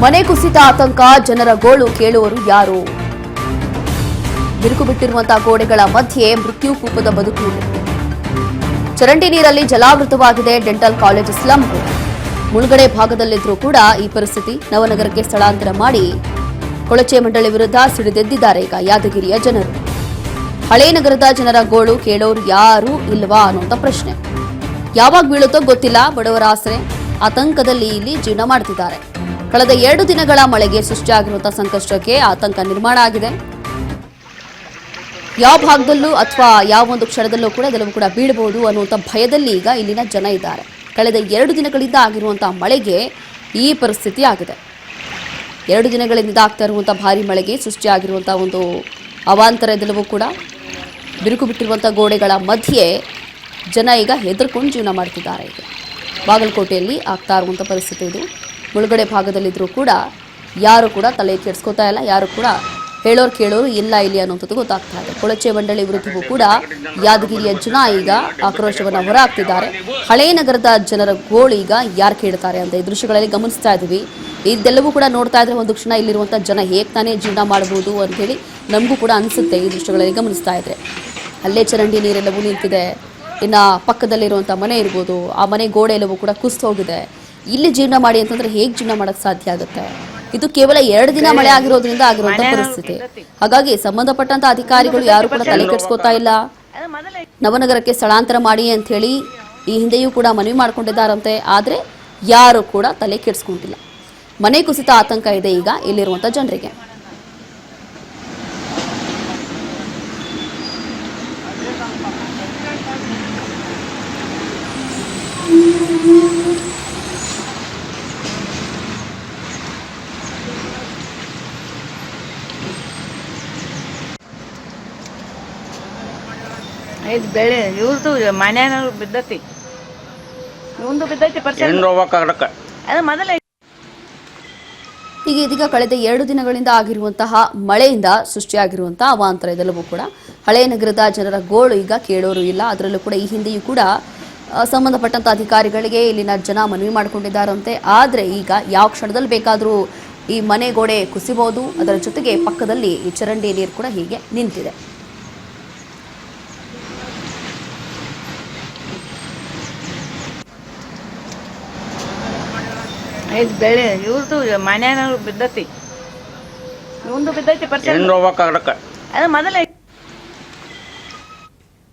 ಮನೆ ಕುಸಿತ ಆತಂಕ, ಜನರ ಗೋಳು ಕೇಳುವರು ಯಾರು? ಬಿರುಕು ಬಿಟ್ಟಿರುವಂತಹ ಗೋಡೆಗಳ ಮಧ್ಯೆ ಮೃತ್ಯು ಕೂಪದ ಬದುಕು. ಚರಂಡಿ ನೀರಲ್ಲಿ ಜಲಾವೃತವಾಗಿದೆ ಡೆಂಟಲ್ ಕಾಲೇಜ್ ಸ್ಲಂ. ಮುಳುಗಡೆ ಭಾಗದಲ್ಲಿದ್ದರೂ ಕೂಡ ಈ ಪರಿಸ್ಥಿತಿ. ನವನಗರಕ್ಕೆ ಸ್ಥಳಾಂತರ ಮಾಡಿ ಕೊಳಚೆ ಮಂಡಳಿ ವಿರುದ್ಧ ಸಿಡಿದೆದ್ದಿದ್ದಾರೆ ಈಗ ಯಾದಗಿರಿಯ ಜನರು. ಹಳೇ ನಗರದ ಜನರ ಗೋಳು ಕೇಳೋರು ಯಾರು ಇಲ್ವಾ ಅನ್ನುವಂಥ ಪ್ರಶ್ನೆ. ಯಾವಾಗ ಬೀಳುತ್ತೋ ಗೊತ್ತಿಲ್ಲ. ಬಡವರ ಆಸರೆ ಆತಂಕದಲ್ಲಿ ಇಲ್ಲಿ ಜೀವನ ಮಾಡ್ತಿದ್ದಾರೆ. ಕಳೆದ 2 ದಿನಗಳ ಮಳೆಗೆ ಸೃಷ್ಟಿಯಾಗಿರುವಂತಹ ಸಂಕಷ್ಟಕ್ಕೆ ಆತಂಕ ನಿರ್ಮಾಣ ಆಗಿದೆ. ಯಾವ ಭಾಗದಲ್ಲೂ ಅಥವಾ ಯಾವ ಒಂದು ಕ್ಷಣದಲ್ಲೂ ಕೂಡ ಇದೆಲ್ಲವೂ ಕೂಡ ಬೀಳಬಹುದು ಅನ್ನುವಂಥ ಭಯದಲ್ಲಿ ಈಗ ಇಲ್ಲಿನ ಜನ ಇದ್ದಾರೆ. ಕಳೆದ 2 ದಿನಗಳಿಂದ ಆಗಿರುವಂತಹ ಮಳೆಗೆ ಈ ಪರಿಸ್ಥಿತಿ ಆಗಿದೆ. 2 ದಿನಗಳಿಂದ ಆಗ್ತಾ ಇರುವಂತಹ ಭಾರಿ ಮಳೆಗೆ ಸೃಷ್ಟಿಯಾಗಿರುವಂತಹ ಒಂದು ಅವಾಂತರ ಇದೆಲ್ಲವೂ ಕೂಡ ಬಿರುಕು ಬಿಟ್ಟಿರುವಂಥ ಗೋಡೆಗಳ ಮಧ್ಯೆ ಜನ ಈಗ ಹೆದರ್ಕೊಂಡು ಜೀವನ ಮಾಡ್ತಿದ್ದಾರೆ. ಈಗ ಬಾಗಲಕೋಟೆಯಲ್ಲಿ ಆಗ್ತಾ ಇರುವಂಥ ಪರಿಸ್ಥಿತಿ ಇದು. ಮುಳುಗಡೆ ಭಾಗದಲ್ಲಿದ್ದರೂ ಕೂಡ ಯಾರು ಕೂಡ ತಲೆ ಕೆಡಿಸ್ಕೋತಾ ಇಲ್ಲ. ಯಾರು ಕೂಡ ಹೇಳೋರು ಕೇಳೋರು ಇಲ್ಲ ಇಲ್ಲಿ ಅನ್ನೋಂಥದ್ದು ಗೊತ್ತಾಗ್ತಾ ಇದೆ. ಕೊಳಚೆ ಮಂಡಳಿ ವಿರುದ್ಧವೂ ಕೂಡ ಯಾದಗಿರಿಯ ಜನ ಈಗ ಆಕ್ರೋಶವನ್ನು ಹೊರಹಾಕ್ತಿದ್ದಾರೆ. ಹಳೇ ನಗರದ ಜನರ ಗೋಳು ಈಗ ಯಾರು ಕೇಳ್ತಾರೆ ಅಂತ ಈ ದೃಶ್ಯಗಳಲ್ಲಿ ಗಮನಿಸ್ತಾ ಇದ್ದೀವಿ. ಇದೆಲ್ಲವೂ ಕೂಡ ನೋಡ್ತಾ ಇದ್ರೆ ಒಂದು ಕ್ಷಣ ಇಲ್ಲಿರುವಂಥ ಜನ ಹೇಗೆ ತಾನೇ ಜೀವನ ಮಾಡ್ಬೋದು ಅಂಥೇಳಿ ನಮಗೂ ಕೂಡ ಅನಿಸುತ್ತೆ ಈ ದೃಶ್ಯಗಳಲ್ಲಿ ಗಮನಿಸ್ತಾ ಇದ್ರೆ. ಅಲ್ಲೇ ಚರಂಡಿ ನೀರೆಲ್ಲವೂ ನಿಂತಿದೆ. ಇನ್ನು ಪಕ್ಕದಲ್ಲಿರುವಂಥ ಮನೆ ಇರ್ಬೋದು, ಆ ಮನೆ ಗೋಡೆ ಎಲ್ಲವೂ ಕೂಡ ಕುಸಿದು ಹೋಗಿದೆ. ಇಲ್ಲಿ ಜೀವನ ಮಾಡಿ ಅಂತಂದ್ರೆ ಹೇಗೆ ಜೀವನ ಮಾಡೋಕ್ಕೆ ಸಾಧ್ಯ ಆಗುತ್ತೆ? ಇದು ಕೇವಲ 2 ದಿನ ಮಳೆ ಆಗಿರೋದ್ರಿಂದ ಆಗಿರುವಂಥ ಪರಿಸ್ಥಿತಿ. ಹಾಗಾಗಿ ಸಂಬಂಧಪಟ್ಟಂತ ಅಧಿಕಾರಿಗಳು ಯಾರು ಕೂಡ ತಲೆ ಕೆಡಿಸ್ಕೋತಾ ಇಲ್ಲ. ನವನಗರಕ್ಕೆ ಸ್ಥಳಾಂತರ ಮಾಡಿ ಅಂತ ಹೇಳಿ ಈ ಹಿಂದೆಯೂ ಕೂಡ ಮನವಿ ಮಾಡ್ಕೊಂಡಿದ್ದಾರಂತೆ. ಆದರೆ ಯಾರು ಕೂಡ ತಲೆ ಕೆಡಿಸ್ಕೊಂಡಿಲ್ಲ. ಮನೆ ಕುಸಿತ ಆತಂಕ ಇದೆ ಈಗ ಇಲ್ಲಿರುವಂಥ ಜನರಿಗೆ. ಇದು ಬೆಳೆ ಇವ್ರದ್ದು ಮನ್ಯಾನ ಬಿದ್ದತಿ, ಇವಂದು ಬಿದ್ದೈತಿ ಅದು ಮೊದಲೇ. ಈಗ ಇದೀಗ ಕಳೆದ 2 ದಿನಗಳಿಂದ ಆಗಿರುವಂತಹ ಮಳೆಯಿಂದ ಸೃಷ್ಟಿಯಾಗಿರುವಂತಹ ಅವಾಂತರ ಇದೆಲ್ಲವೂ ಕೂಡ ಹಳೆಯ ನಗರದ ಜನರ ಗೋಳು ಈಗ ಕೇಳೋರು ಇಲ್ಲ. ಅದರಲ್ಲೂ ಕೂಡ ಈ ಹಿಂದೆಯೂ ಕೂಡ ಸಂಬಂಧಪಟ್ಟಂತ ಅಧಿಕಾರಿಗಳಿಗೆ ಇಲ್ಲಿನ ಜನ ಮನವಿ ಮಾಡಿಕೊಂಡಿದ್ದಾರಂತೆ. ಆದರೆ ಈಗ ಯಾವ ಕ್ಷಣದಲ್ಲಿ ಬೇಕಾದರೂ ಈ ಮನೆ ಗೋಡೆ ಕುಸಿಬಹುದು. ಅದರ ಜೊತೆಗೆ ಪಕ್ಕದಲ್ಲಿ ಈ ಚರಂಡಿ ನೀರು ಕೂಡ ಹೀಗೆ ನಿಂತಿದೆ. ಇದು ಬೆಳೆ ಇವ್ರದ್ದು ಮನ್ಯಾನ ಬಿದ್ದತಿ, ಇವಂದು ಬಿದ್ದೈತಿ ಅದು ಮೊದಲೇ.